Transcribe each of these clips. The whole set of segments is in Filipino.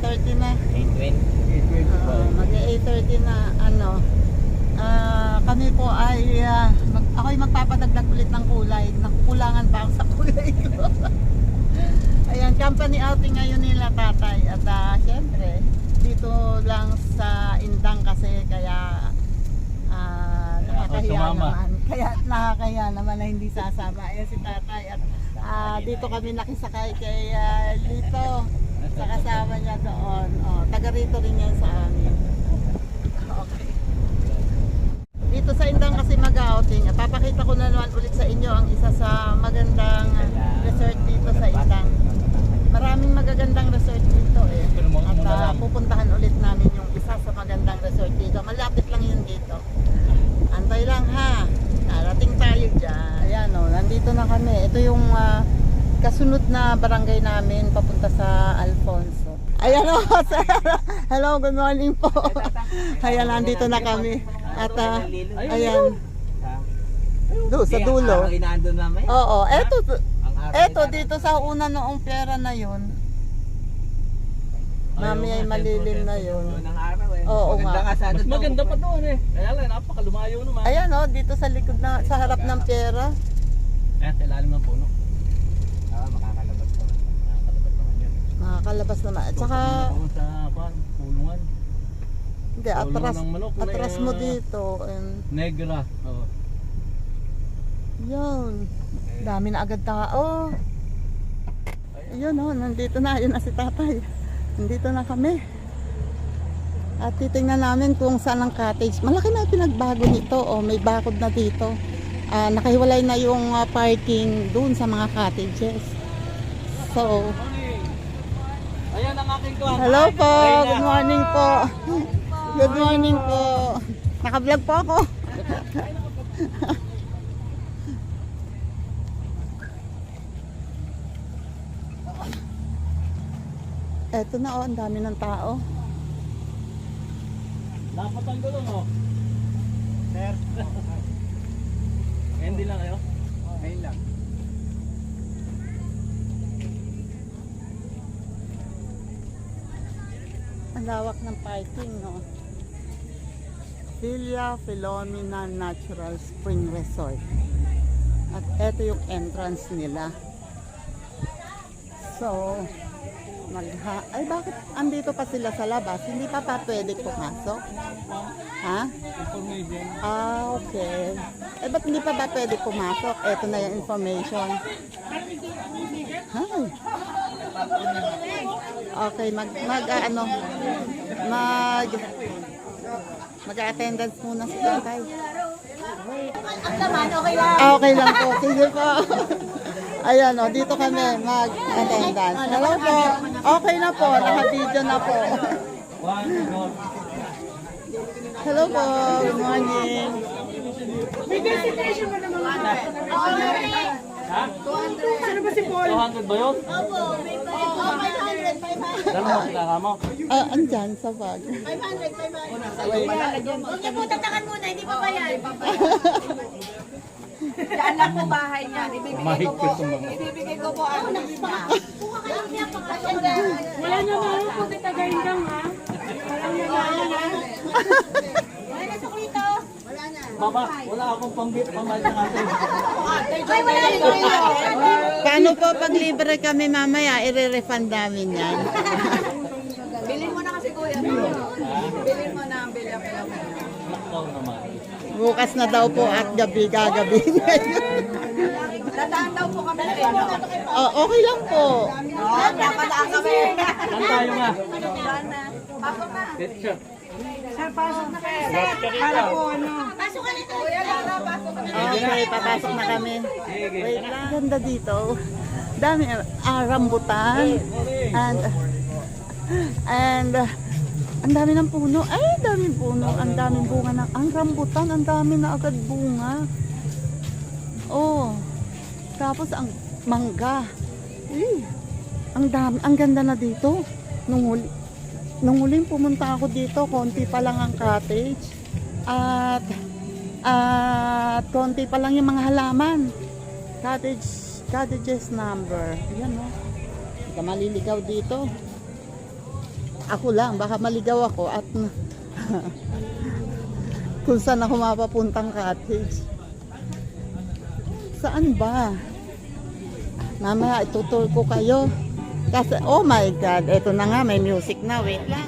8:30 na. 8:20. Mag-8:30 na, ano. Kami po ay, ako'y magpapadagdag ulit ng kulay. Nakukulangan pa ako sa kulay ko. Ayan, company outing ngayon nila tatay. At syempre, dito lang sa Indang kasi kaya nakakahiya naman. Kaya nakakahiya naman na hindi sasama. Ayan si tatay. At dito kami nakisakay kay Lito sa kasama niya doon. Taga rito rin yan sa amin. Okay. Dito sa Indang kasi mag-outing. Papakita ko na naman ulit sa inyo ang isa sa magandang resort dito sa Indang. Maraming magagandang resort dito eh. At pupuntahan ulit namin yung isa sa magandang resort dito. Malapit lang yun dito. Antay lang ha. Narating tayo dyan. Ayan o, nandito na kami. Ito yung kasunod na barangay namin papunta sa Alfonso. Ayan o, sir. Hello, good morning po. Ayan, nandito na kami. At ayan. Sa dulo. Oo, eto dito sa una noong pera na yun. Mami ay malilim na yun. Oo nga. Mas maganda pa doon eh. Kaya lang, napakalumayo naman. Ayan o, dito sa likod na, sa harap ng pera. Sa ilalim ng puno. Makakalabas naman. Makakalabas naman. At saka, sa pulungan. hindi, atras mo dito. Negra. Oo. Yun. Dami na agad tao. Yun o, nandito na. Yun na si tatay. Nandito na kami. At titingnan namin kung saan ang cottage. Malaki na pinagbago nito. May bakod na dito. Nakahiwalay na yung parking dun sa mga cottages. So, ayan ang aking kuha. hello po. Good morning po. Good morning po. Naka-vlog po ako. Eto na ang dami ng tao. Dapat ang gulong Sir. Hindi lang kayo? Ngayon lang. Ang lawak ng parking, no? Villa Philomena Natural Spring Resort. At eto yung entrance nila. So, ay bakit andito pa sila sa labas? Hindi pa pwede pumasok? Ha? Information. Okay. Ba't hindi pa ba pwede pumasok? Eto na yung information. Hi. Okay, mag-attendance muna si tatay. Ang laman, okay lang. Okay lang po. Sige po. Ayan o, dito kami mag-attendance. Hello po. Okay na po. Naka-video na po. Hello po. Good morning. May destination mo naman. Ha? 200. Sino ba si Paul? 200 ba yun? Opo, may 500, 500. Dala mo kinaka mo? Andyan sa bag. 500, 500. Wait. Huwag niyo po tatakan muna, hindi pa ba yan? Diyan lang po bahay niya. Ibibigay ko po ano na niya. Wala na ba po kita gandang ha? Wala na. Wala na sa kulito. Wala na. Mama, wala akong pangbit pamahal ng atin. Ay, wala na. Paano po pag libre kami mamaya, i-refund namin yan. Bilhin mo na kasi kuya. Bilhin mo na ang bilhin. Nakaw naman. Bukas na daw po at gabi gagabi. Dadaan daw po kami. Okay lang po. Dadaan kami. Saan tayo nga? Pasok na. Picture. Sir, pasok na kayo. Para po ano. Pasok ka nito. Kuya, Lara, pasok na. Okay, papasok na kami. Wait lang. Ganda dito. Dami rambutan. And ang dami ng puno. Ay, daming puno. Ang daming bunga ng ang rambutan. Ang dami na agad bunga. Oh. Tapos ang mangga. Ang dami. Ang ganda na dito. Nung huling pumunta ako dito, konti pa lang ang cottage. At konti pa lang yung mga halaman. Cottages number. Ayan o. Hindi ka maliligaw dito. Ako lang, baka maligaw ako at kung saan ako mapapuntang cottage. Saan ba? Mamaya itutur ko kayo. Kasi, oh my God, eto na nga, may music na. Wait lang.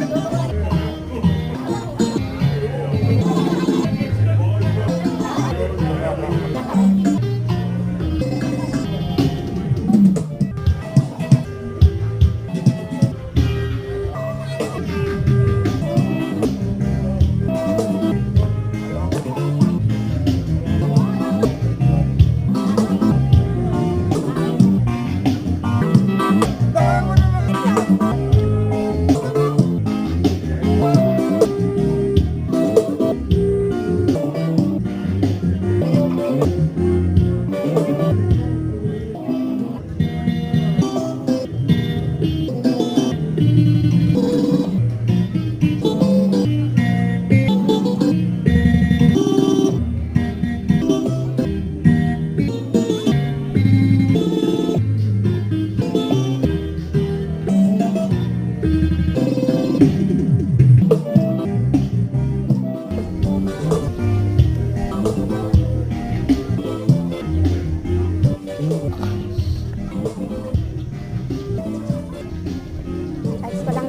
Ayos pa lang.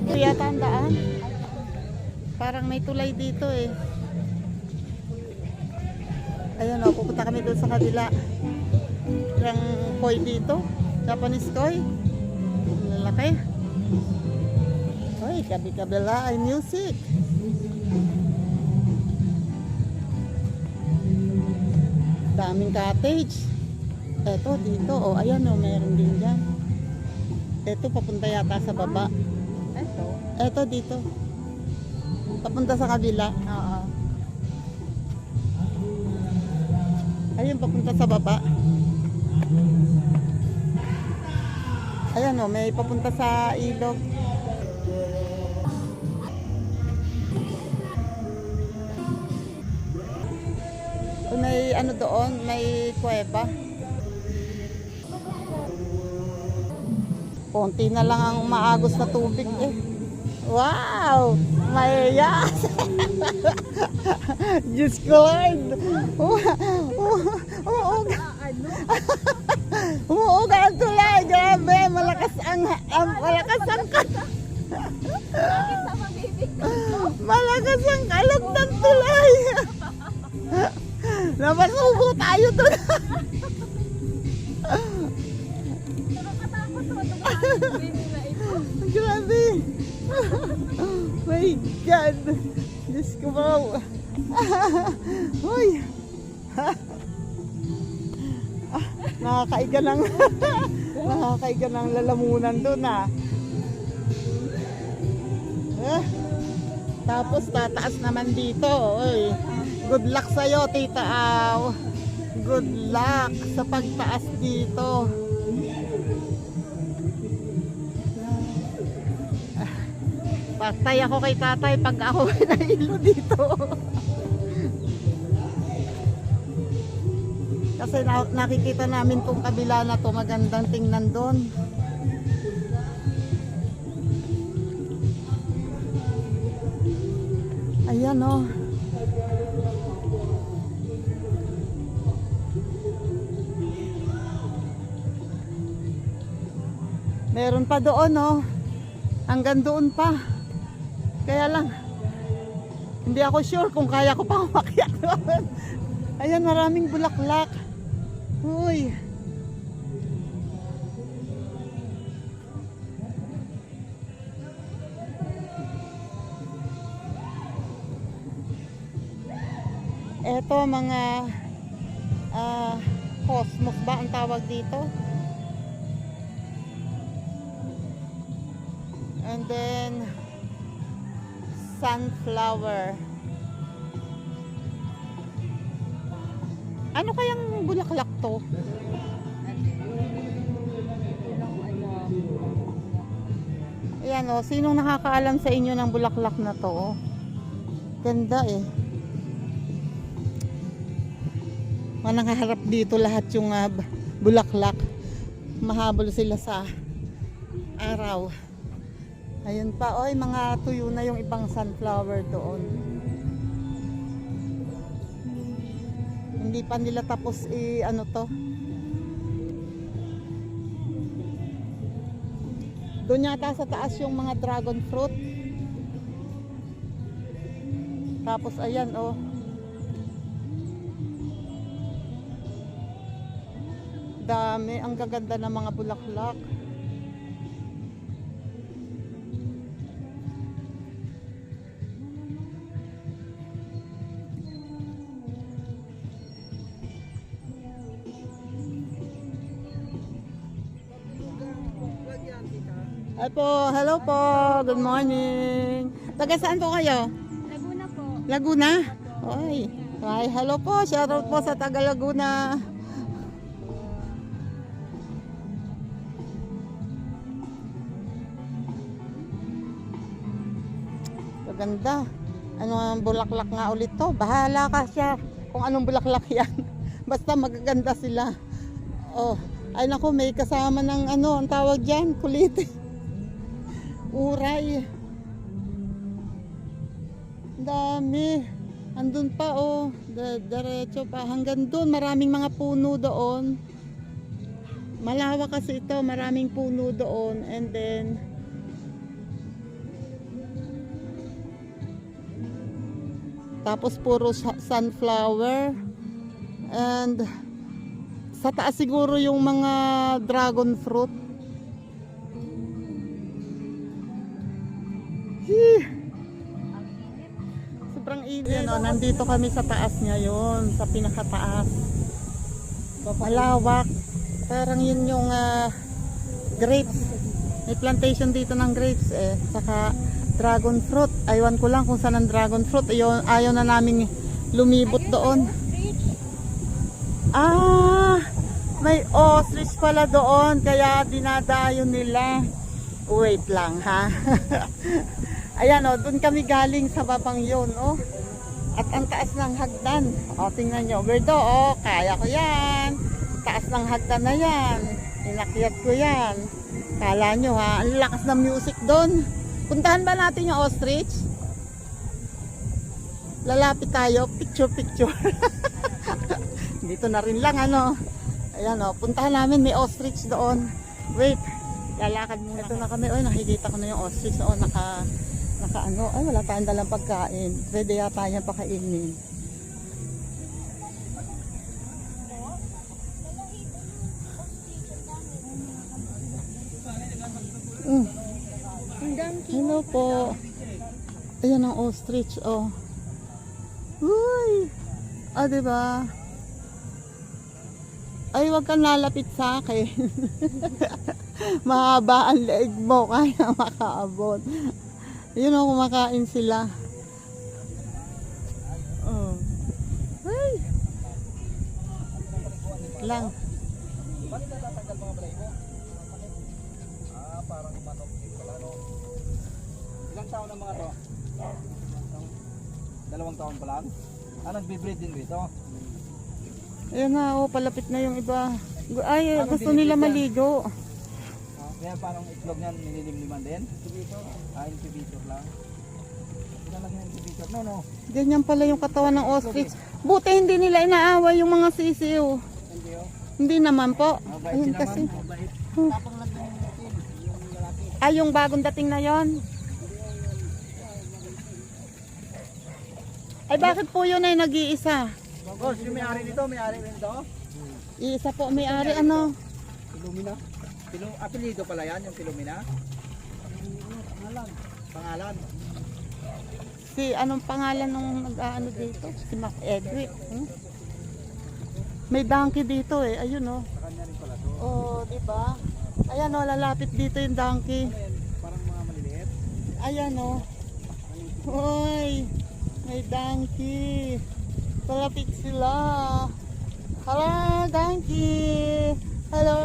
Ito yata ang daan. Parang may tulay dito eh. Ayun o, pupunta kami doon sa kabila. Yung koi dito. Japanese koi. Lalaki. Hoy, kabi-kabila ay music. Daming cottage. Eto dito, oh, ayan oh, meron din dyan. Eto papunta yata sa baba. Eto dito. Papunta sa kabila. Oo. Ayun, papunta sa baba. Ayan oh, may papunta sa ilog. May ano doon, may kuweba. Konti na lang ang maagos na tubig eh. Wow! May yas! Diyos ko Lord! Umuuga ang tulay! Grabe! Malakas ang malakas ang kalog ng tulay! Napasubo tayo doon! Grabe! My God! Diyos ko ba? Uy! Nakakaiga ng nakakaiga ng lalamunan doon ah. Tapos tataas naman dito. Uy. Good luck sa'yo, Tita Aw. Good luck sa pagtaas dito. Patay ako kay tatay pag ako nailo dito. Kasi nakikita namin tong kabila na to, magandang tingnan doon. Ayan oh. Meron pa doon oh. Hanggang doon pa. Kaya lang, hindi ako sure kung kaya ko pa umakyat doon. Ayan, maraming bulaklak. Uy. Eto mga cosmos ba ang tawag dito? And then sunflower. Ano kayang bulaklak to? Ayan o, sinong nakakaalam sa inyo ng bulaklak na to? Ganda eh. Manangharap dito lahat yung bulaklak. mahabol sila sa araw. Ayun pa, oy, mga tuyo na yung ibang sunflower doon. Hindi pa nila tapos ano to. Doon yata sa taas yung mga dragon fruit. Tapos ayan, oh. Dami, ang gaganda ng mga bulaklak. Ay po, hello po, good morning. Taga saan po kayo? Laguna po. Laguna? Oy. Ay, hello po, shoutout po sa taga Laguna. Maganda. Ano ang bulaklak nga ulit to? Bahala ka siya kung anong bulaklak yan. Basta magaganda sila. Oh, ay naku, may kasama ng ano, ang tawag dyan, kulite. Uray. Dami. Andun pa oh, diretso pa hanggang doon, maraming mga puno doon. Malawak kasi ito, maraming puno doon, and then tapos puro sunflower, and sa taas siguro yung mga dragon fruit. Sobrang init. No, nandito kami sa taas ngayon, sa pinakataas. Malawak. Parang yun yung grapes. May plantation dito ng grapes eh. Saka dragon fruit. Aywan ko lang kung saan ang dragon fruit. Ayaw na naming lumibot doon. Ah, may ostrich pala doon. Kaya dinadayo nila. Wait lang ha. Ayan o, doon kami galing sa babang yun, oh. At ang taas ng hagdan. O, tingnan nyo. Birdo, oh, kaya ko yan. Taas ng hagdan na yan. Inakyat ko yan. Kala nyo ha, ang lakas ng music doon. Puntahan ba natin yung ostrich? Lalapit tayo, picture. Dito na rin lang, ano. Ayan o, puntahan namin, may ostrich doon. Wait, lalakad muna. Ito na kami, oh, nakikita ko na yung ostrich. Oh, naka ano, ay wala tayong dalang pagkain. Pwede yata yan pakainin. Hello po. Ayan ang ostrich, oh. Uy! Ah, diba? Ay, wag kang lalapit sa akin. Mahaba ang leeg mo, kaya makaabot. Yun o, kumakain sila. Oh. Ay! Lang. Parang manok din pala, no? Ilang taon ang mga to? 2 taon pa lang? Nagbe-breed din dito? Ayan na, oh, palapit na yung iba. Ay, gusto nila maligo. Kaya parang itlog niyan nililimliman din? Incubator lang. Ilalagyan ng incubator, no? Ganyan pala yung katawan ng ostrich. Buti hindi nila inaaway yung mga sisiw. Hindi, oh. Hindi naman po. Mabait Ayun sila, kasi. ma'am. Mabait. Tapang lang yung lalaki. Ay, yung bagong dating na yon. Ay, bakit po yun ay nag-iisa? Boss, yung may-ari dito, may-ari rin dito? Iisa po may-ari, ano? Filomena. Apelido pala yan, yung Filomena? Pangalan. Si, anong pangalan nung nag-ano dito? Si Mac Edric. May donkey dito eh. Ayun oh. Sa kanya rin pala to. Oh, di ba? Ayan oh, lalapit dito yung donkey. Parang mga maliliit. Ayan oh. Hoy, may donkey. Palapit sila. Hello, donkey. Hello.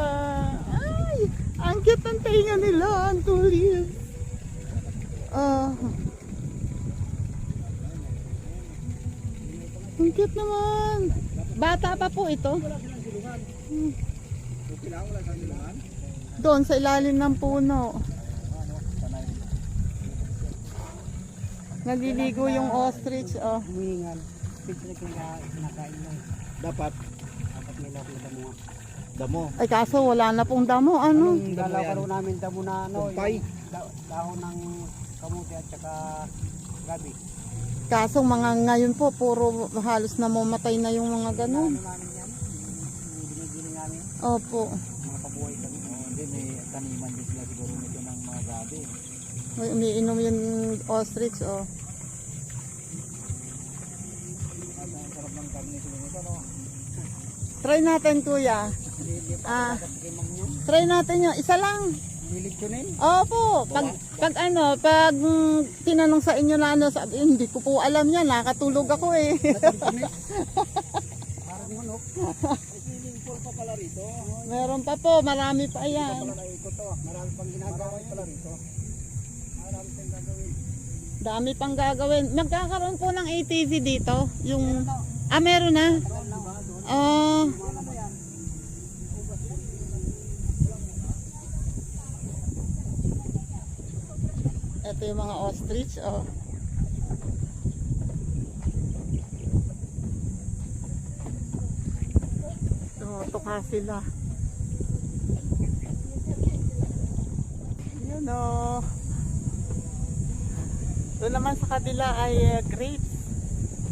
Ay, ang cute ang tainga nila. Ang tulis. Ang cute naman. Bata pa po ito. Wala silang silungan. Okay lang, wala silang silungan. Doon sa ilalim ng puno. Sanay rin. Naliligo yung ostrich. Oh. Humingan. Siyempre kinakain lang. Dapat Dapat may laki na damo. damo. Ay kaso wala na pong damo. Ano? Anong damo yan? Lalaro namin damo na ano. Kumpay. yung dahon ng kamuti at saka gabi. Kaso mga ngayon po, puro halos namamatay na yung mga ganun. Ano namin yan? Binigili namin. Opo. Mga pabuhay kami. Oh, hindi, may taniman din sila siguro nito ng mga gabi. May umiinom yung ostrich. Oh. Ang sarap ng karne siguro nito, no? Try natin kuya. Ah, Kay ma'am yan. try natin yung isa lang. Liligtunin. Opo, pag ano, pag tinanong sa inyo na ano, sabi, hindi ko po alam yan, nakatulog ako eh. Parang manok. Swimming pool pa pala rito. Meron pa po, marami pa yan. Naikot to. Marami pang ginagawa pala rito. Marami pang gagawin. Dami pang gagawin. Magkakaroon po ng ATV dito, yung, meron na. Ah, ito yung mga ostrich, oh. Tumutuka sila. Yun, oh. Doon naman sa kabila ay grapes.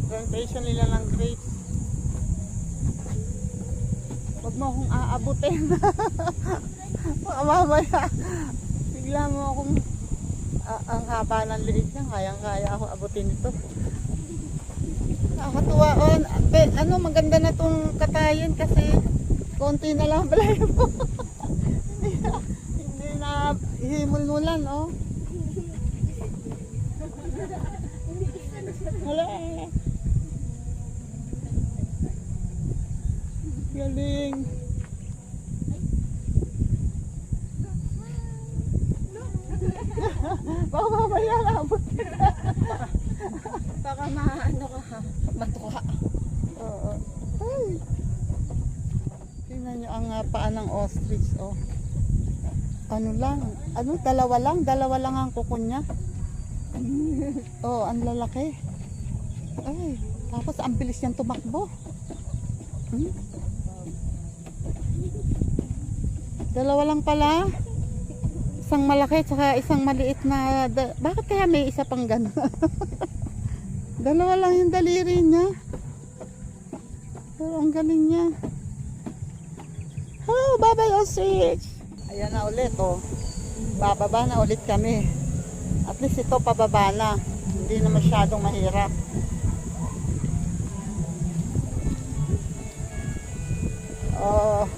Plantation nila ng grapes. Huwag mo akong aabutin. Baka mamaya bigla mo akong ang haba ng liig niya, kayang-kaya ako abutin ito. Nakakatuwa on. Ano, maganda na tong katayin kasi konti na lang balay mo. Hindi na himul-mulan, oh. Hala. Galing. Baka mamaya labot kita. Baka maano ka, matuka. Oo. Ay. Tingnan nyo ang paa ng ostrich, oh. Ano lang, dalawa lang ang kuko niya. Oh, ang lalaki. Ay, tapos ang bilis niyang tumakbo. Dalawa lang pala. Isang malaki tsaka isang maliit na bakit kaya may isa pang gano'n? Dalawa lang yung daliri niya. Pero ang galing niya. Hello, bye-bye ostrich. Ayan na ulit, oh. Bababa na ulit kami. At least ito pababa na. Hindi na masyadong mahirap. Oh.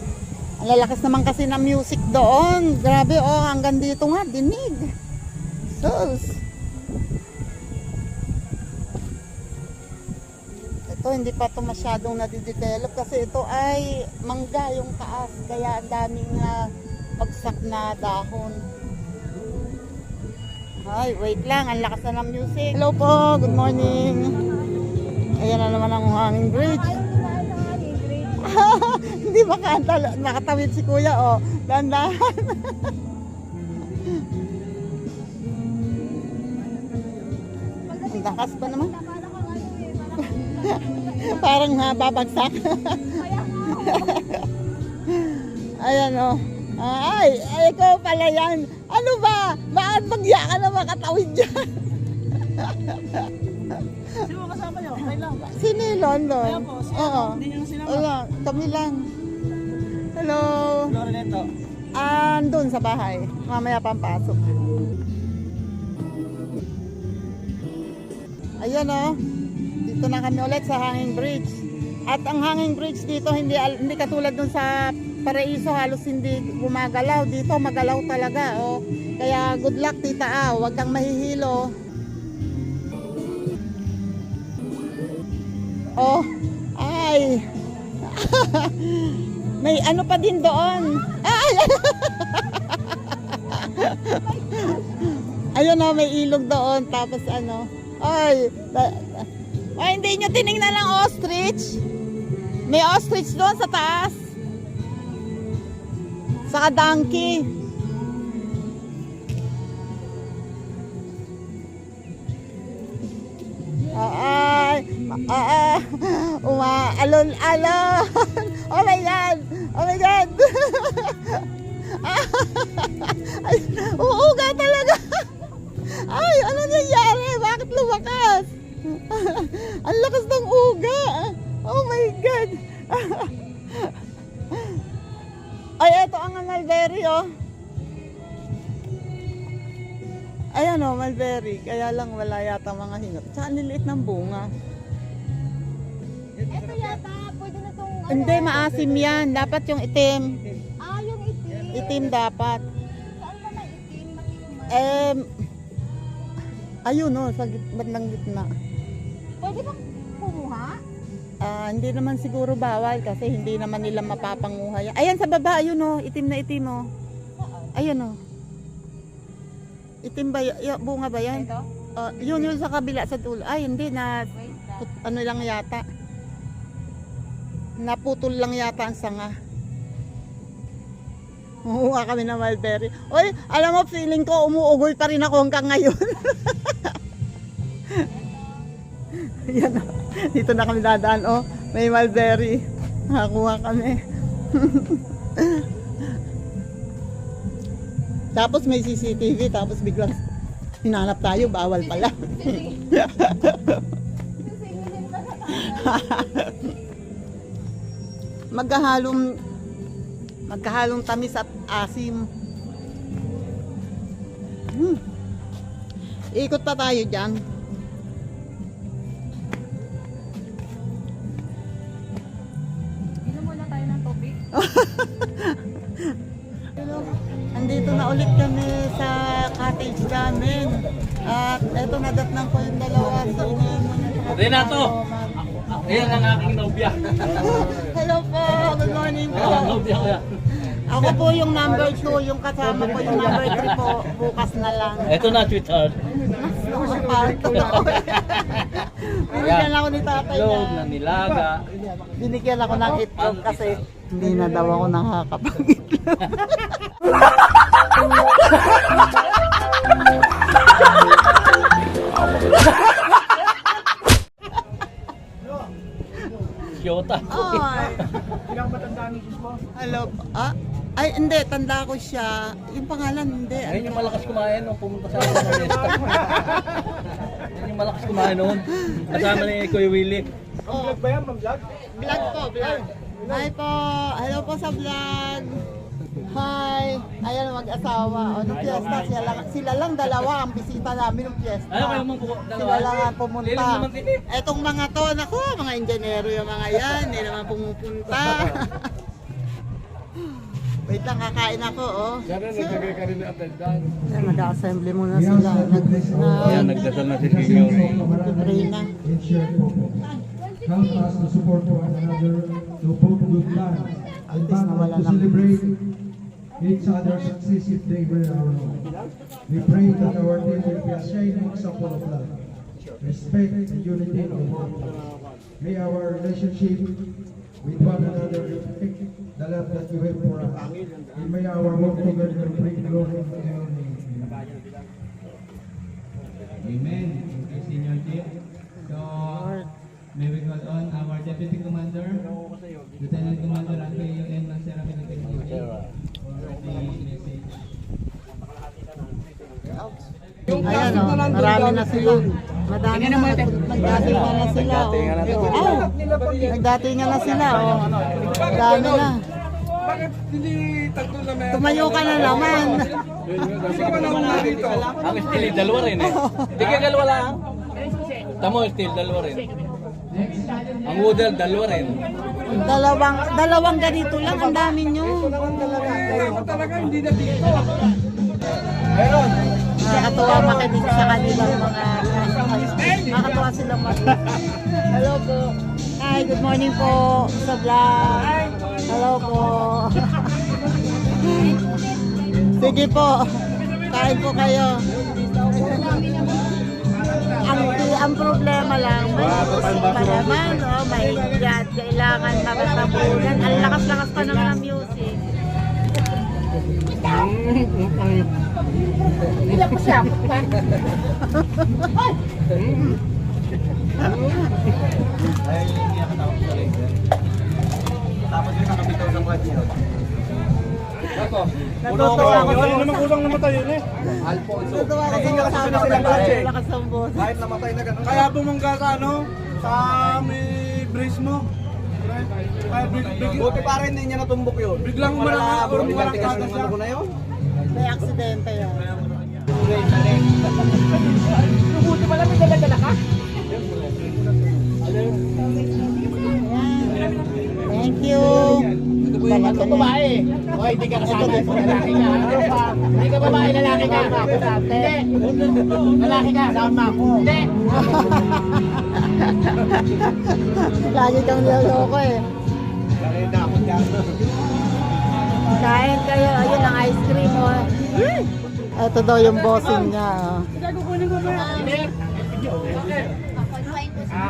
Ang lalakas naman kasi ng music doon. Grabe, oh, hanggang dito nga, dinig. Sus. Ito, hindi pa ito masyadong nadidevelop kasi ito ay mangga yung taas. Kaya ang daming bagsak na dahon. Ay, wait lang, ang lakas na ng music. Hello po, good morning. Ayan na naman ang hanging bridge. Hindi makatawid si kuya, oh. Dandahan. Ang lakas pa naman. Parang babagsak. Ayan, oh. Ay, ikaw pala yan. Ano ba? Bakit bagya ka na makatawid dyan? Sino kasama nyo? Okay lang. Si Nilon doon. Kaya po, si Oo. Hindi nyo sila Wala, kami lang. Hello. Loreto. Andun sa bahay. Mamaya pampasok. Ayan, oh. Dito na kami ulit sa hanging bridge. At ang hanging bridge dito hindi katulad dun sa Paraiso, halos hindi gumagalaw. Dito magalaw talaga, oh. Kaya good luck, tita, huwag kang mahihilo. Oh, ay. May ano pa din doon. Ay. Ayun, oh, may ilog doon. Tapos ano. Ay, hindi nyo tinignan ng ostrich. May ostrich doon sa taas. Saka donkey. Umaalon-alon. Oh my God! Oh my God! Ay, uuga talaga. Ay, ano nangyayari? Bakit lumakas? Ang lakas ng uga. Oh my God. Ay, eto ang mulberry, oh. Ayan, oh, mulberry. Kaya lang wala yata mga hinot. Tsaka ang liliit ng bunga. Ito yata, pwede na itong... Hindi, maasim yan. Dapat yung itim. Yung itim. Itim dapat. Saan ba na itim? Matikman. Ayun, oh, sa bandang gitna. Pwede bang kumuha? Hindi naman siguro bawal kasi hindi naman nila mapapanguha yan. Ayan sa baba, ayun, oh. Itim na itim, oh. Ayun, oh. Itim ba bunga ba yan? Ito? Yun sa kabila sa dulo. Ay, hindi na Wait lang. ano lang yata. Naputol lang yata ang sanga. Umuha kami ng mulberry. Oy, alam mo, feeling ko umuugoy pa rin ako hanggang ngayon. Yan, oh. Dito na kami dadaan, oh. May mulberry. Nakakuha kami. Tapos may CCTV, tapos biglang hinanap tayo, bawal pala. Magkahalong tamis at asim. Ikot pa tayo dyan. Inom muna tayo ng tubig. Andito na ulit kami sa cottage namin. At eto, nadatnang ko yung dalawa sa iniinom. Renato! Ayan ang aking nobya. Hello po, good morning po. Nobya ko yan. Ako po yung number 2, yung kasama ko yung number 3 po, bukas na lang. Ito na, sweetheart. Binigyan ako ni tatay Itlog na na. nilaga. Binigyan ako ng itlog kasi hindi na daw ako nakakapag-itlog. Kyoto. Ay, Ilang matanda ang isis mo? hello. Ay, hindi, tanda ko siya. Yung pangalan, hindi. Ayun yung malakas kumain nung pumunta sa akin ng resta. Ayun yung malakas kumain noon. Kasama ni Kuya Willie. Oh, Vlog ba yan? Mag-vlog? vlog po, vlog. Hi po, hello po sa vlog. Hi, ayan mag-asawa. O, nung piyesta, sila lang dalawa ang bisita namin nung piyesta. Ano kayo mong Sila lang ang pumunta. Lilim naman din eh. Etong mga to, naku, mga indyinero yung mga yan, hindi naman pumupunta. Wait lang, kakain ako, oh. Sana nagbigay ka rin ng attendance. Ayan, mag-assembly muna sila. Ayan, nagdasal na si Senior. Nag-pray na. and share po. Help us to support one another to put good plans and nawala to lang. celebrate each other's successive day with our own. We pray that our day will be a shining example of love, respect, and unity of heart. May our relationship with one another reflect the love that you have for us. And may our work together bring glory to your name. Amen. Okay, Senior Chief. So, may we call on our Deputy Commander, Lieutenant Commander Anthony UN ng Serafin ng Technology for the message. Ayan, oh, marami na sila. Madami na, nagdatingan na sila, oh. Nagdatingan na sila, oh. Dami na. Bakit hindi tatlo na meron? Tumayo ka na naman. Kasi ka naman na dito. Ang steel, dalawa rin eh. Hindi ka dalawa lang. Tamo, steel, dalawa rin. Ang woodal, dalawa rin. Dalawang ganito lang, ang dami nyo. Ako talaga hindi na dito. Nakakatuwa makinig sa kanilang mga nakakatuwa silang Hello po. Hi, good morning po sa vlog. Hello po. Sige po. Kain po kayo. Ang problema lang, may music pa naman, oh, may igyat, kailangan mapatabunan. Ang lakas-lakas pa naman ang music. Ay, hindi nakatawag sa laser. Tapos yung nakabitaw sa kwan yun. Ako, Natutuwa ako sa naman kusang namatay yun eh. Alfonso. Natutuwa ako Hindi sa nga kasi kasama sila sila pare. lakas ng boss. Kahit namatay na gano'n. Kaya bumangga sa ano, sa may brace mo. Kaya Buti pa rin hindi niya natumbok yun. Biglang malaka- Biglang tigas malaka ng siya. ano ko na yun. May aksidente yan. Buti pala may dala-dala ka. Ayan. Thank you. Balat ko babae. O, hindi ka kasama. Lalaki ka. Hindi ka babae, lalaki ka. Hindi. Lalaki ka. Sama ko. Hindi. Lagi kang niloloko eh. Lagi na ako dyan. Kain kayo. Ayun ang ice cream oh. Ito daw yung bossing niya. Oh. Kukunin ko ba?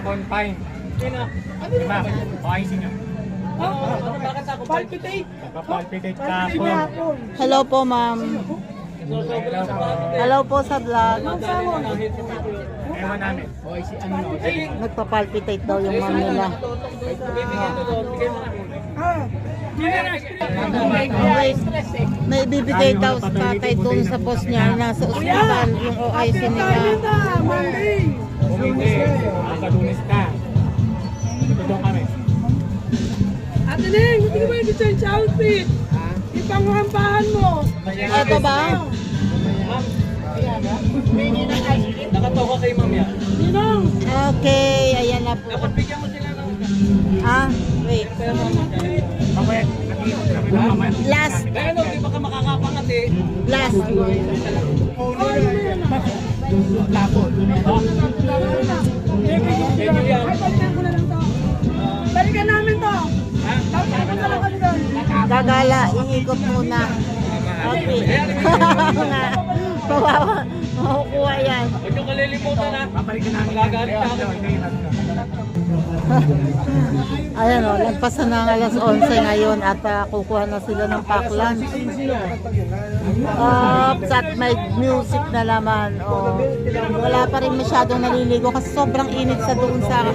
Confine. Diba? Okay, sino? Palpitate. Palpitate ka po. Hello po ma'am. Hello po sa vlog. Ewan namin. Nagpa-palpitate daw yung ma'am nila. May bibigay daw sa tatay doon sa boss niya nasa ospital yung OIC nila. Monday. Hindi. Makalunis ka. Tutulong kami. Ate Neng, hindi mo yung change outfit. Ipanghampahan mo. Ito ba? Nakatoka kay ma'am yan. Ninong. Okay, ayan na po. Bigyan mo sila ng... Ah, wait. Papayat. Nag-iisip kami ng mamaya. Last, Kaya no, di ba ka makakapangat eh. last. Lapon. Balikan ko na lang to. Balikan namin to. Balikan na lang kami doon. Gagala, iikot muna. Okay. Kawawa, makukuha yan. Huwag yung kalilimutan ha. Papalikan namin. Magagalit na ako. Ayan o, lagpasan na ng alas 11 ngayon at kukuha na sila ng pack lunch. At may music na naman. Wala pa rin masyadong naliligo kasi sobrang init sa doon sa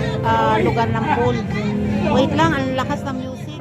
lugar ng pool. Wait lang, ang lakas ng music.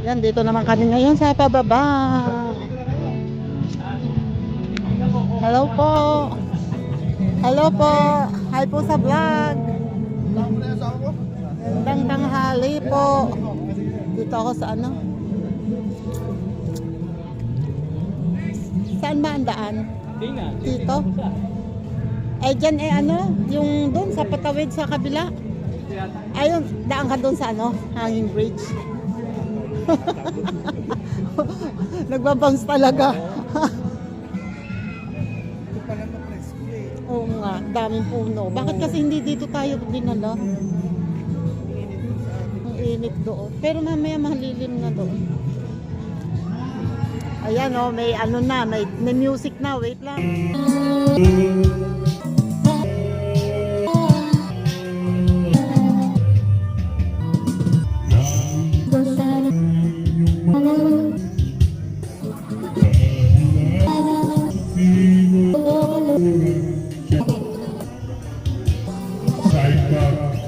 Yan, dito naman kami ngayon sa pababa. Hello po. Hello po. Hi po sa vlog. Gandang tanghali po. Dito ako sa ano? Saan ba ang daan? Dito? Eh dyan eh ano? Yung doon sa patawid sa kabila. Ayun, daan ka doon sa ano? Hanging bridge. Nagbabounce talaga. Oo nga, daming puno. Bakit kasi hindi dito tayo dinala? Ang init doon. Pero mamaya mahalilim na doon. Ayan oh, may ano na, may music na. Wait lang.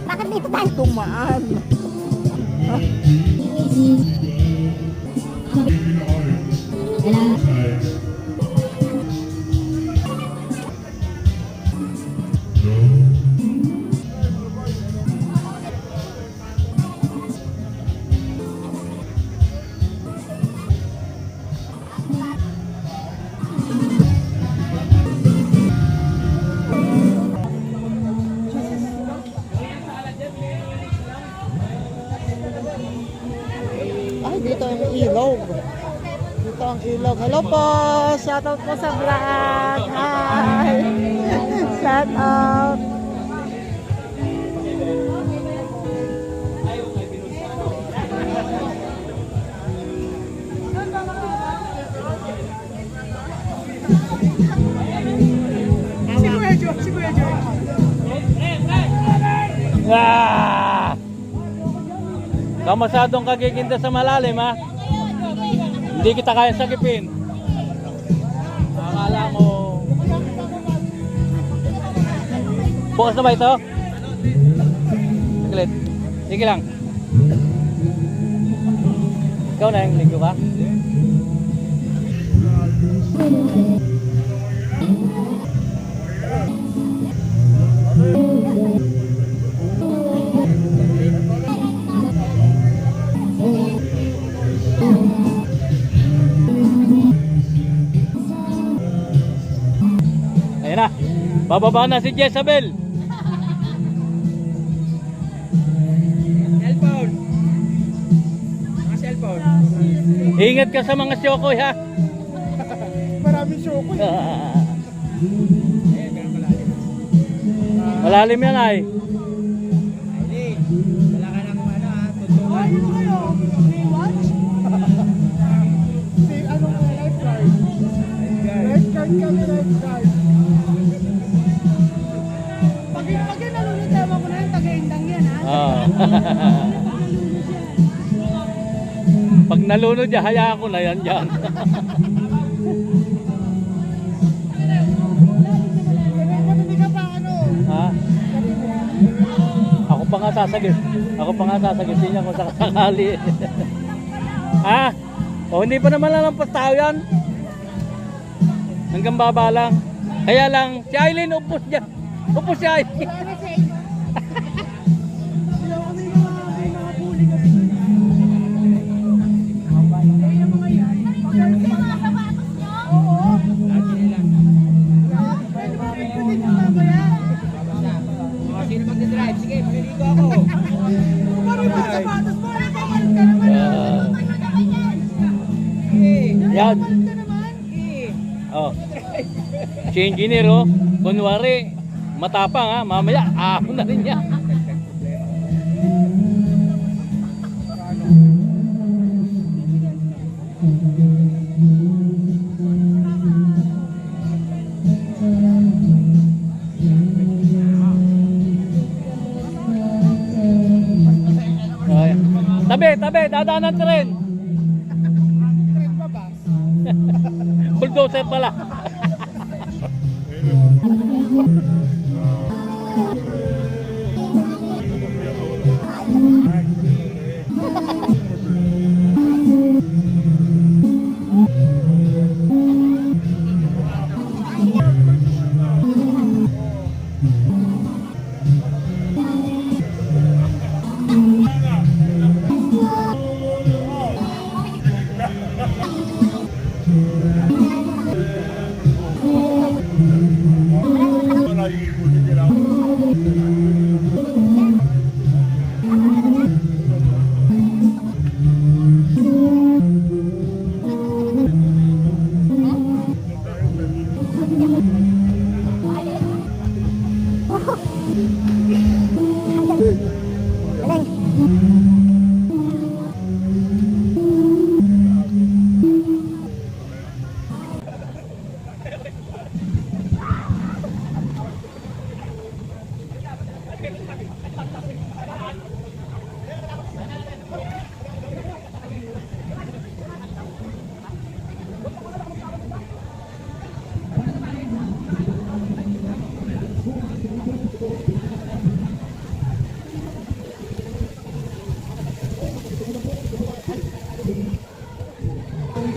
Bakit dito tayo tumaan? Silog. Hello po! Shoutout po sa vlog! Hi! Shoutout! Ah! Ka masyadong kagiginda sa malalim ha. Hindi kita kaya sagipin. Akala mo. Bukas na ba ito? Saglit. Sige lang. Ikaw na yung linggo ka? Ayan na. Bababa na si Jezabel. Cellphone. Mga cellphone. Ingat ka sa mga syokoy ha. Maraming syoko eh. Malalim yan ay. Ay, wala ka ng ano ha, tutukan. Ano kayo? Watch? Si ano nga, lifeguard. Lifeguard kami, lifeguard. Pag yung nalunod tama ko na yung taga-indang yan ha. Ah. Pag nalunod yan, hayaan ko na yan dyan. Hindi ka pa ano? Ha? Ako pa nga sasagis. Ako pa nga sasagisin niya kung sakasakali. Ha? O hindi pa naman lalampas tao yan. Hanggang baba lang. Kaya lang, si Aileen upos dyan. Upos si Aileen. Wala na siya. Hindi ako may mga bully kasi. Kaya yung mga yan. Pagdating sa mga sapatos nyo. Oo. Pwede ba rin ko din yung mamaya? Mga sino magdadrive? Sige, maliligo ako. Parang yung sapatos mo, ano ba? Malit ka naman. Yan. Malit ka naman. Oh. Si engineer oh. Kunwari, matapang ha. Mamaya, ahon na rin yan. Ay. Tabi, dadaanan ka rin. Trip pa ba? Bulldozer pala.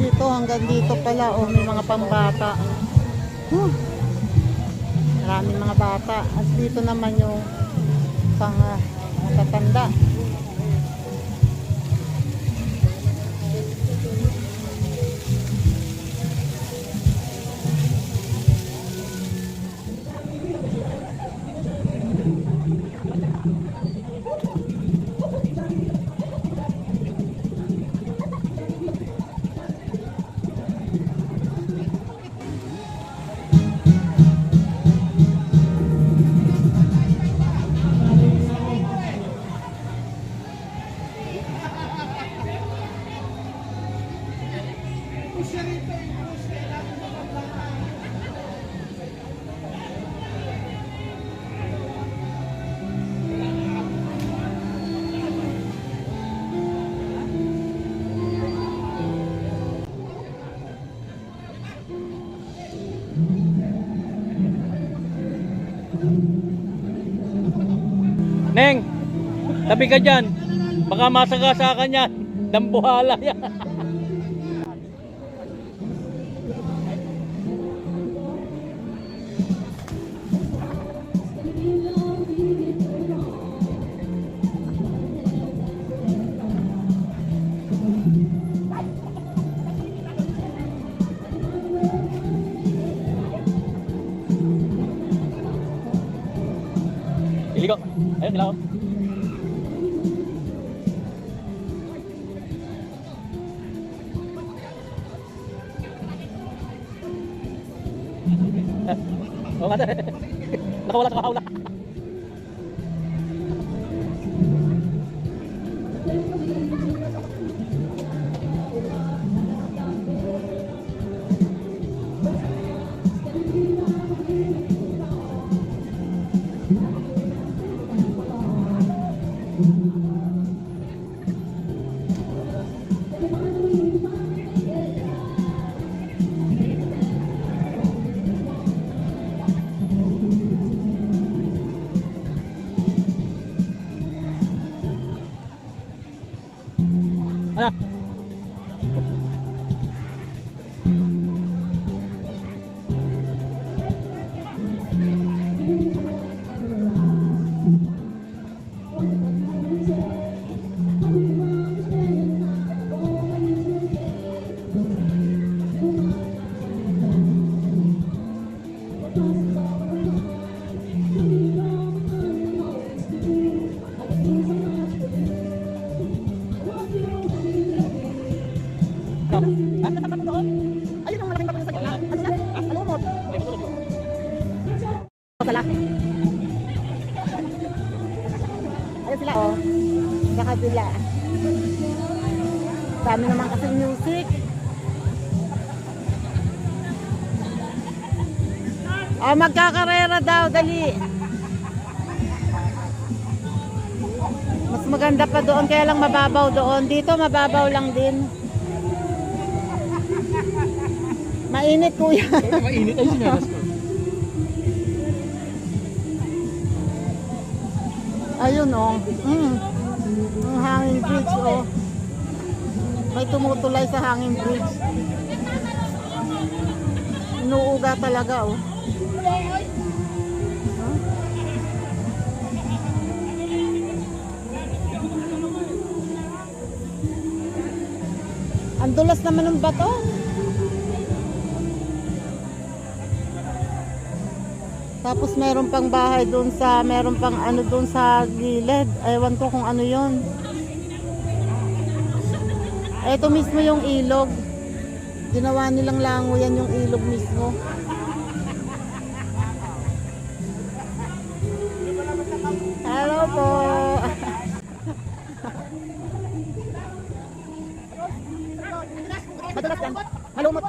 Dito hanggang dito pala oh, may mga pambata. Maraming mga bata. At dito naman yung pang matatanda. Neng, tabi ka dyan. Baka masagasakan yan. Dambuhala yan. Iligo. Ayun, ilaw. Oo nga. Nakawala sa kahawla. Ano? Ayun ang malaking bato sa gitna. Ano na? Alumot. Sala. Ayun sila oh. Sa kabila. Dami naman kasi music. Oh, magkakarera daw, dali. Mas maganda pa doon, kaya lang mababaw doon. Dito mababaw lang din. Mainit kuya. Mainit ay sinalas ko. Ayun oh. Ang hanging bridge oh. May tumutulay sa hanging bridge. Inuuga talaga oh. Huh? Ang dulas naman ng bato. Tapos meron pang bahay doon sa, meron pang ano doon sa gilid. Ewan ko kung ano yon. Ito mismo yung ilog. Ginawa nilang lango yan yung ilog mismo. Hello po. Madulas yan. Malumot.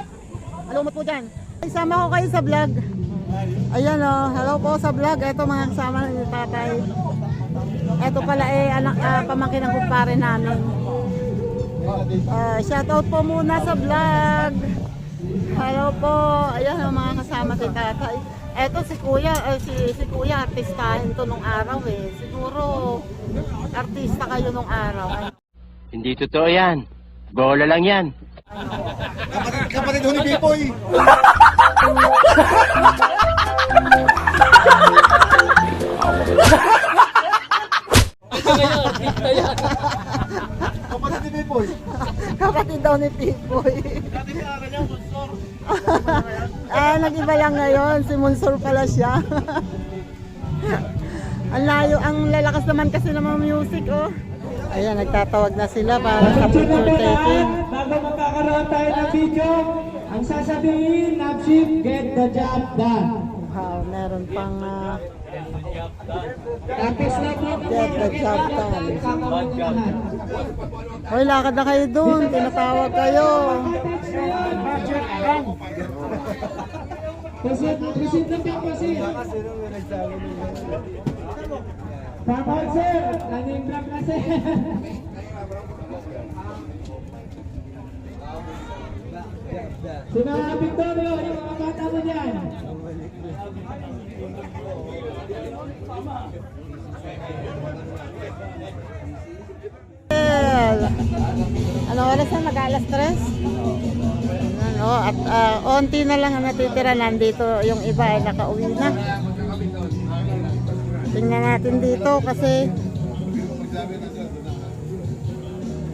Malumot po dyan. Isama ko kayo sa vlog. Ayan o, hello po sa vlog. Ito mga kasama ni tatay. Ito pala anak, pamangkin ng kumpare namin. Shout out po muna sa vlog. Hello po. Ayan o mga kasama ni tatay. Ito si kuya, si kuya artistahin to nung araw eh. Siguro artista kayo nung araw. Hindi totoo yan. Bola lang yan. Kapatid ho ni Bipoy. Kapatid ni Bipoy. Kapatid daw ni Pipoy. Nag-iba lang ngayon. Si Monsor pala siya. Ang layo, ang lalakas naman kasi ng mga music, oh. Ayan, nagtatawag na sila para sa picture taking. Bago magkakaroon tayo ng video, ang sasabihin, Napship, get the job done. Wow, meron pang Practice na po. get the job done. Hoy, lakad na kayo doon. Tinatawag kayo. Proceed na po, proceed. Pamon, sir. Running back na, sir. Sino ang Victorio? Yung mga bata mo dyan. alas 3. Ayan, oh, at onti na lang ang natitira. Nandito yung iba ay nakauwi na. Tingnan natin dito kasi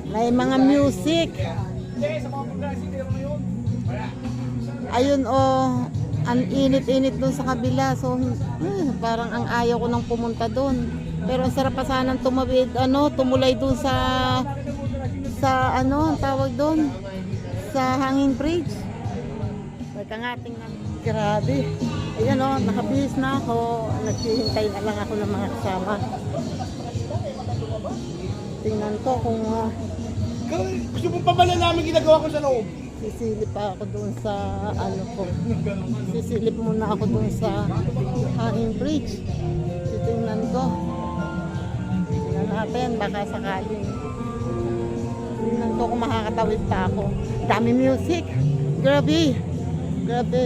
may mga music. Ayun oh, ang init-init doon sa kabila. So parang ang ayaw ko nang pumunta doon. Pero ang sarap pa sanang tumawid, tumulay doon sa ano, ang tawag doon, sa hanging bridge. Teka nga, tingnan. Grabe. Ayan oh, nakabihis na ako. Naghihintay na lang ako ng mga kasama. Tingnan ko kung Gusto mo pa ba namin ginagawa ko sa loob? sisilip pa ako doon sa ano ko. Sisilip muna ako doon sa hanging bridge. Titingnan ko. Tingnan natin, baka sakaling. Tingnan ko kung makakatawid pa ako. Dami music. Grabe. Grabe.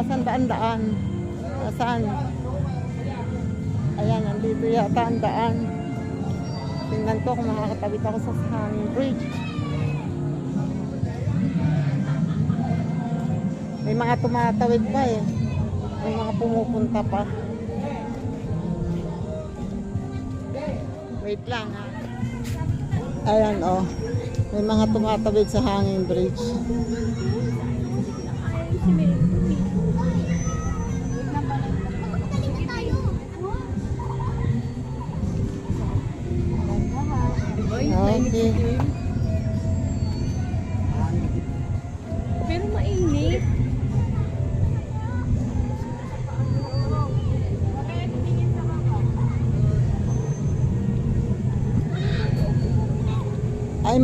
Asan ba ang daan? Asan? Ayan, nandito yata ang daan. Tingnan ko kung makakatawid ako sa hanging bridge. May mga tumatawid pa eh. May mga pumupunta pa. Wait lang ha. Ayan oh. May mga tumatawid sa hanging bridge. Okay. Pero mainit. Ay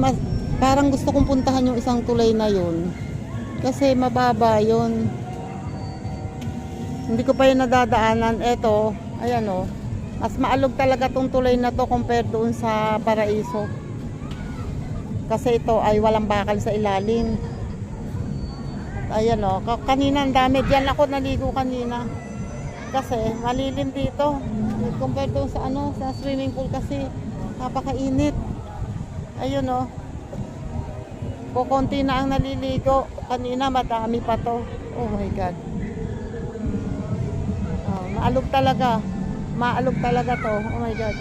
parang gusto kong puntahan yung isang tulay na yun. Kasi mababa yun. Hindi ko pa yun nadadaanan. Eto, ayan o. Mas maalog talaga tong tulay na to compared doon sa Paraiso. Kasi ito ay walang bakal sa ilalim. Ayan o. Kanina ang dami. Diyan ako naligo kanina. Kasi malilim dito. Compared doon sa sa swimming pool kasi napakainit. Ayun o. Kukunti na ang naliligo. Kanina madami pa to. Oh my God. Oh, maalog talaga. Maalog talaga to. Oh my God.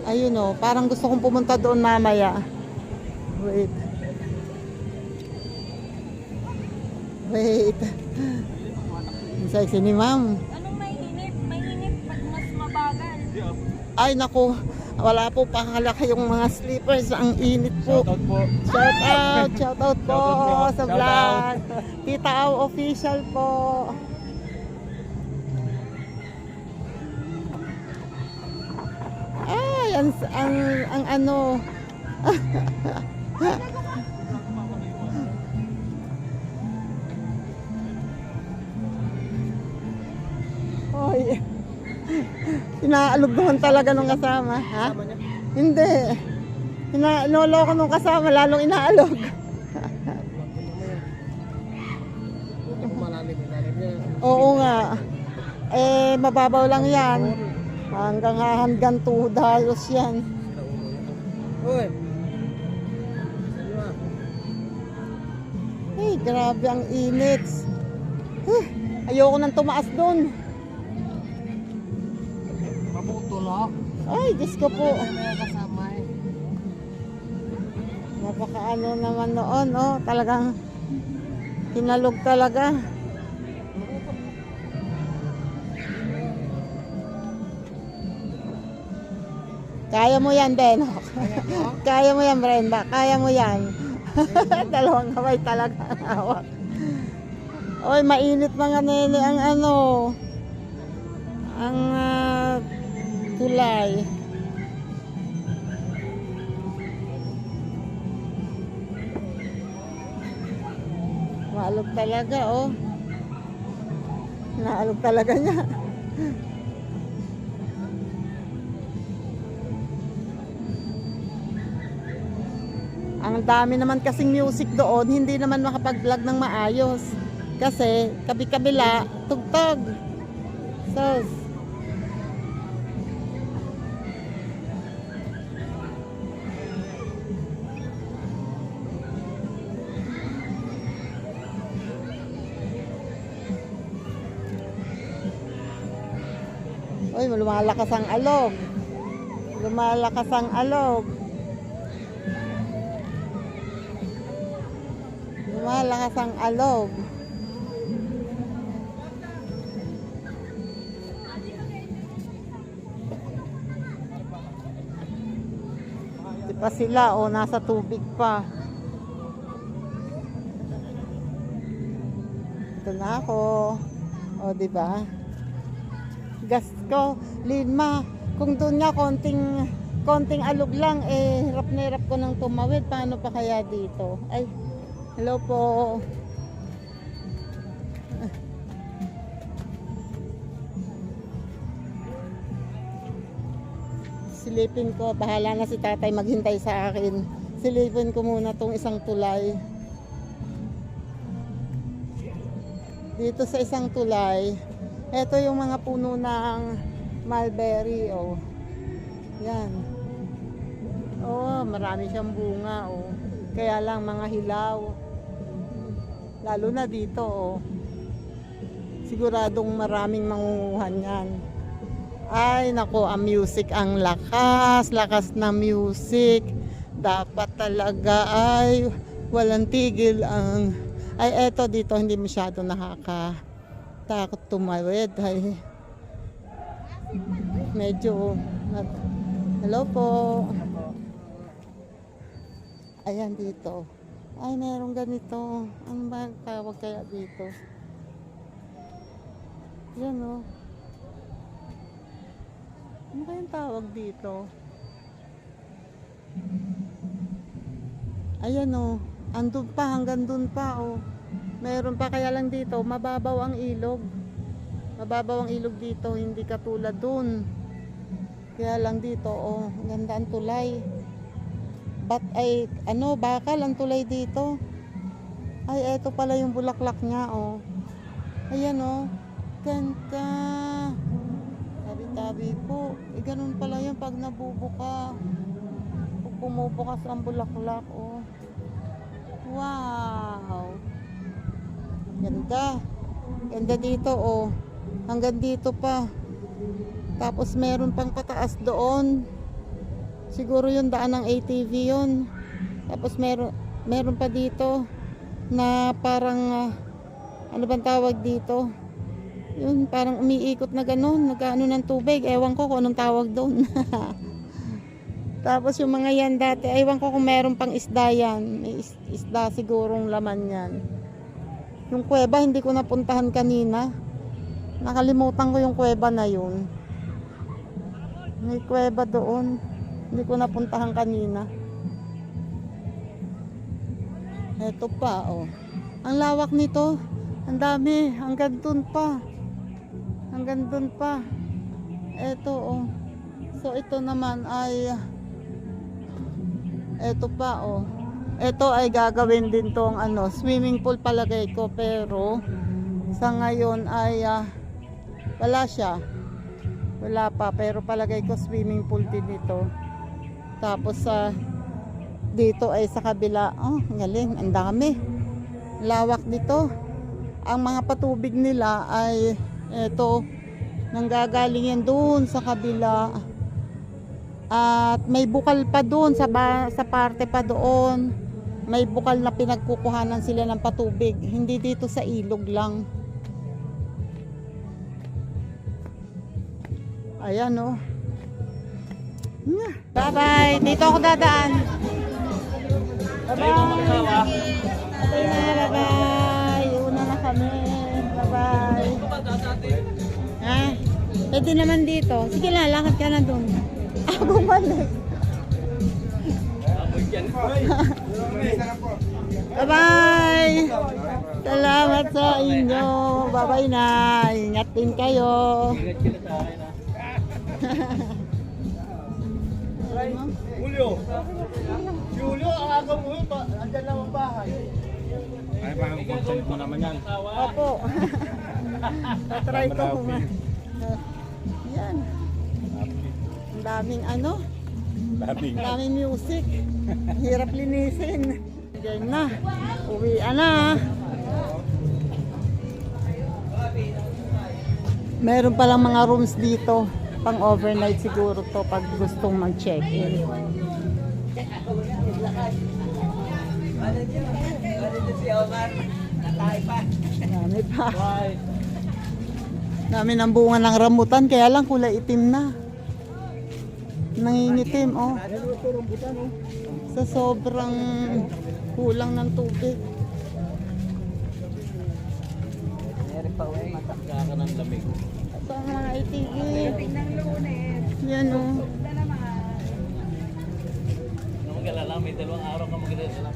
Ayun o. Parang gusto kong pumunta doon mamaya. Wait. Wait. Ang sexy ni ma'am. Anong mainit? Mainit pag mas mabagal. Ay naku, wala po pakalaki yung mga slippers. Ang init po. Shoutout po. Shout out po sa vlog. Tita Au official po. Ay, ang ano. Hoy. Inaalog naman talaga nung kasama, ha? Hindi. Inoloko nung kasama, lalong inaalog. Oo nga. Eh, mababaw lang yan. Hanggang $2 yan. Uy. Hey, grabe ang init. Ayoko nang tumaas doon. Maputulok. Ay, Diyos ko po. May kasama eh. Napakaano naman noon, oh. Talagang hinalog talaga. Kaya mo yan, Ben. Kaya mo yan, Brenda. Kaya mo yan. Dalawang kamay talaga ang hawak. Oy, mainit mga nene ang ang tulay. Maalog talaga, oh. Naalog talaga niya. Ang dami naman kasing music doon, hindi naman makapag-vlog ng maayos. Kasi kabi-kabila, tugtog. So, Uy, lumalakas ang alog. Lumalakas ang alog. Lumalakas ang alog. Di pa sila, nasa tubig pa. Ito na ako. Di ba? Gas ko, Linma, kung doon nga konting alog lang, hirap na hirap ko nang tumawid. Paano pa kaya dito? Ay, hello po. Silipin ko, bahala na si tatay maghintay sa akin. Silipin ko muna tong isang tulay. Dito sa isang tulay, ito yung mga puno ng mulberry, Yan. Marami siyang bunga, Kaya lang mga hilaw. Lalo na dito, Siguradong maraming mangunguhan yan. Ay, nako, ang music, ang lakas ng music. Dapat talaga ay walang tigil ang... Ay, eto dito, hindi masyado takot tumawid. Ay, medyo hello po. Ayan dito. Ay, merong ganito. Ano ba ang tawag kaya dito? Yan Ano ba yung tawag dito? Ayan andun pa, hanggang dun pa Meron pa, kaya lang dito mababaw ang ilog. Mababaw ang ilog dito, hindi katulad dun. Kaya lang dito, ganda ang tulay. Bakal ang tulay dito. Ay, eto pala yung bulaklak niya, Ayan, ganda. Tabi-tabi po. Ganun pala yun pag nabubuka. Pag bumubukas ang bulaklak, Wow! Ganda. Ganda dito, Hanggang dito pa. Tapos meron pang pataas doon. Siguro yung daan ng ATV yun. Tapos meron pa dito na parang ano bang tawag dito? Yun, parang umiikot na ganun, nag-ano ng tubig. Ewan ko kung anong tawag doon. Tapos yung mga yan dati, ewan ko kung meron pang isda yan. May isda sigurong laman yan. Yung kuweba, hindi ko napuntahan kanina. Nakalimutan ko yung kuweba na yun. May kuweba doon. Hindi ko napuntahan kanina. Eto pa, Ang lawak nito. Ang dami. Hanggang dun pa. Hanggang dun pa. Eto, So, ito naman ay... Eto pa, Ito ay gagawin din tong swimming pool palagay ko. Pero, sa ngayon ay... wala siya. Wala pa. Pero palagay ko swimming pool din ito. Tapos, dito ay sa kabila. Galing. Ang dami. Lawak dito. Ang mga patubig nila ay eto, nanggagaling yan doon sa kabila. At may bukal pa doon sa parte pa doon. May bukal na pinagkukuhanan sila ng patubig. Hindi dito sa ilog lang. Ayan Bye-bye. Dito ako dadaan. Bye-bye. Bye-bye. Una na kami. Bye-bye. Pwede naman dito. Sige, lalakad ka na doon. Bumalik. Bye-bye. Salamat sa inyo. Bye-bye na. Ingat din kayo. Julio, ang aga mo yun, andyan lang ang bahay. Ay, parang content mo naman yan. Opo. Tatry ko kung yan. Ang daming ano, ang daming music. Hirap linisin. Diyan na. Uwian na. Meron palang mga rooms dito. Pang overnight siguro to pag gustong mag-check-in. Dami pa. Dami ng bunga ng rambutan, kaya lang kulay itim na. Nangingitim, oh. Sa sobrang kulang ng tubig. Kaka ng lamig. Ito ang mga itigil. Yan, oh. Nung mag-alala, may 2 araw ka mag-alala.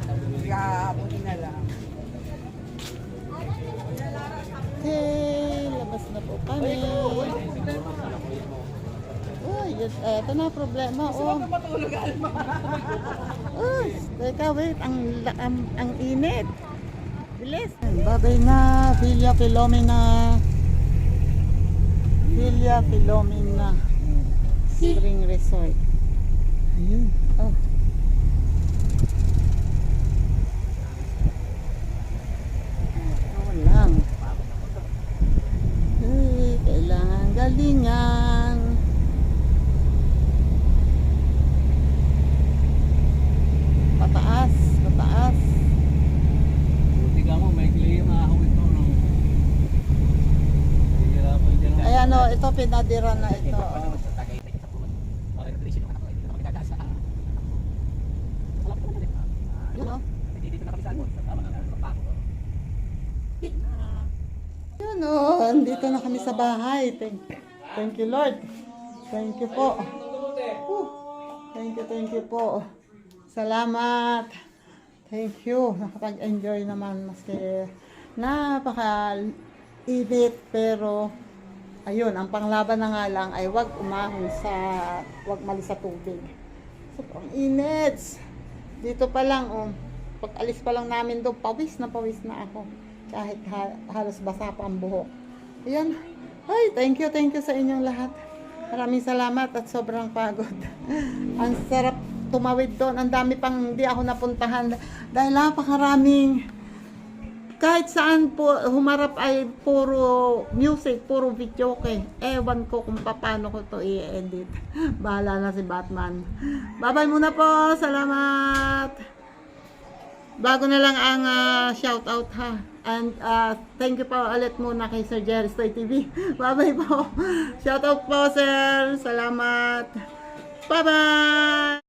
Okay, labas na po kami. Uy, eto na problema, oh. Uy, teka, wait, ang init. Bilis. Babay na, Villa Filomena. Villa Filomena Spring Resort. Ayun, oh. Lang. Kailangan galingan. Pataas, pataas. Buti ka mo, may clear na ako ito. No? Hihirapan dyan. Ayan o, ito pinadira na ito. Oh. Yun o. Yun o, andito na kami sa bahay. Thank you Lord. Thank you po. Thank you po. Salamat. Thank you. Nakapag-enjoy naman maski napaka-init pero ayun, ang panglaban na nga lang ay wag mali sa tubig. So, ang init. Dito pa lang, oh, pag alis pa lang namin doon, pawis na ako. Kahit halos basa pa ang buhok. Ayan. Ay, thank you sa inyong lahat. Maraming salamat at sobrang pagod. Ang sarap tumawid doon. Ang dami pang hindi ako napuntahan. Dahil napakaraming kahit saan po humarap ay puro music, puro video okay. Ewan ko kung paano ko to i-edit. Bahala na si Batman. Bye-bye muna po. Salamat. Bago na lang ang shout out ha. And thank you po ulit muna kay Sir Jerry Stoy TV. Bye-bye po. Shout out po sir. Salamat. Bye-bye.